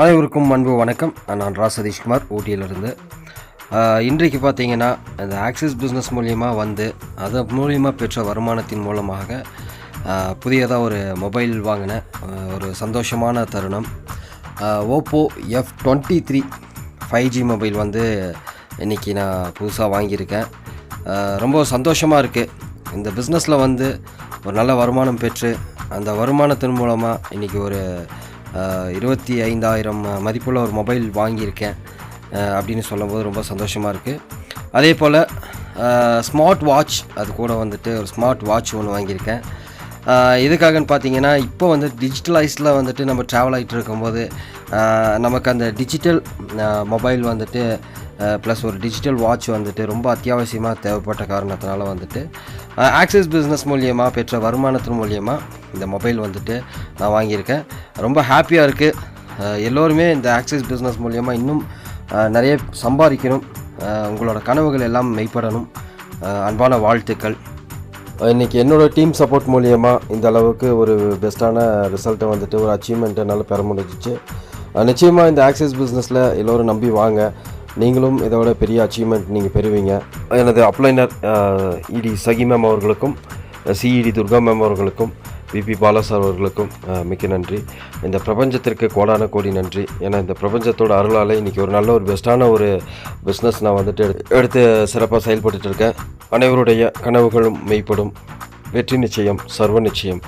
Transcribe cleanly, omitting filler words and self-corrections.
அனைவருக்கும் அன்பு வணக்கம். நான் சதீஷ்குமார் ஊட்டியிலிருந்து. இன்றைக்கு பார்த்தீங்கன்னா இந்த ஆக்சிஸ் பிஸ்னஸ் மூலியமாக அது மூலியமாக பெற்ற வருமானத்தின் மூலமாக புதியதாக ஒரு மொபைல் வாங்கின ஒரு சந்தோஷமான தருணம். ஓப்போ F23 5G மொபைல் இன்றைக்கி நான் புதுசாக வாங்கியிருக்கேன். ரொம்ப சந்தோஷமாக இருக்குது. இந்த பிஸ்னஸில் ஒரு நல்ல வருமானம் பெற்று அந்த வருமானத்தின் மூலமாக இன்றைக்கி ஒரு 25,000 மதிப்புள்ள ஒரு மொபைல் வாங்கியிருக்கேன் அப்படின்னு சொல்லும்போது ரொம்ப சந்தோஷமாக இருக்குது. அதே போல் ஸ்மார்ட் வாட்ச், அது கூட ஒரு ஸ்மார்ட் வாட்ச் ஒன்று வாங்கியிருக்கேன். எதுக்காகன்னு பார்த்தீங்கன்னா, இப்போ டிஜிட்டலைஸில் நம்ம ட்ராவல் ஆகிட்டு இருக்கும்போது நமக்கு அந்த டிஜிட்டல் மொபைல் ப்ளஸ் ஒரு டிஜிட்டல் வாட்ச் ரொம்ப அத்தியாவசியமாக தேவைப்பட்ட காரணத்தினால ஆக்சிஸ் பிஸ்னஸ் மூலியமாக பெற்ற வருமானத்தின் மூலியமாக இந்த மொபைல் நான் வாங்கியிருக்கேன். ரொம்ப ஹாப்பியாக இருக்குது. எல்லோருமே இந்த ஆக்சிஸ் பிஸ்னஸ் மூலியமாக இன்னும் நிறைய சம்பாதிக்கணும், உங்களோட கனவுகள் எல்லாம் மெய்ப்படணும். அன்பான வாழ்த்துக்கள். இன்றைக்கி என்னோடய டீம் சப்போர்ட் மூலியமாக இந்த அளவுக்கு ஒரு பெஸ்ட்டான ரிசல்ட்டை ஒரு அச்சீவ்மெண்ட்டை என்னால் பெற முடிஞ்சிச்சு. நிச்சயமாக இந்த ஆக்சிஸ் பிஸ்னஸில் எல்லோரும் நம்பி வாங்க. நீங்களும் இதோட பெரிய அச்சீவ்மெண்ட் நீங்கள் பெறுவீங்க. எனது அப்ளைனர் இடி சகி மேம் அவர்களுக்கும், சிஇடி துர்கா மேம் அவர்களுக்கும், விபி பாலா சார் அவர்களுக்கும் மிக்க நன்றி. இந்த பிரபஞ்சத்திற்கு கோடான கோடி நன்றி. ஏன்னா இந்த பிரபஞ்சத்தோட அருளால் இன்றைக்கி ஒரு நல்ல ஒரு பெஸ்ட்டான ஒரு பிஸ்னஸ் நான் எடுத்து சிறப்பாக செயல்பட்டுருக்கேன். அனைவருடைய கனவுகளும் மெய்ப்படும். வெற்றி நிச்சயம், சர்வ நிச்சயம்.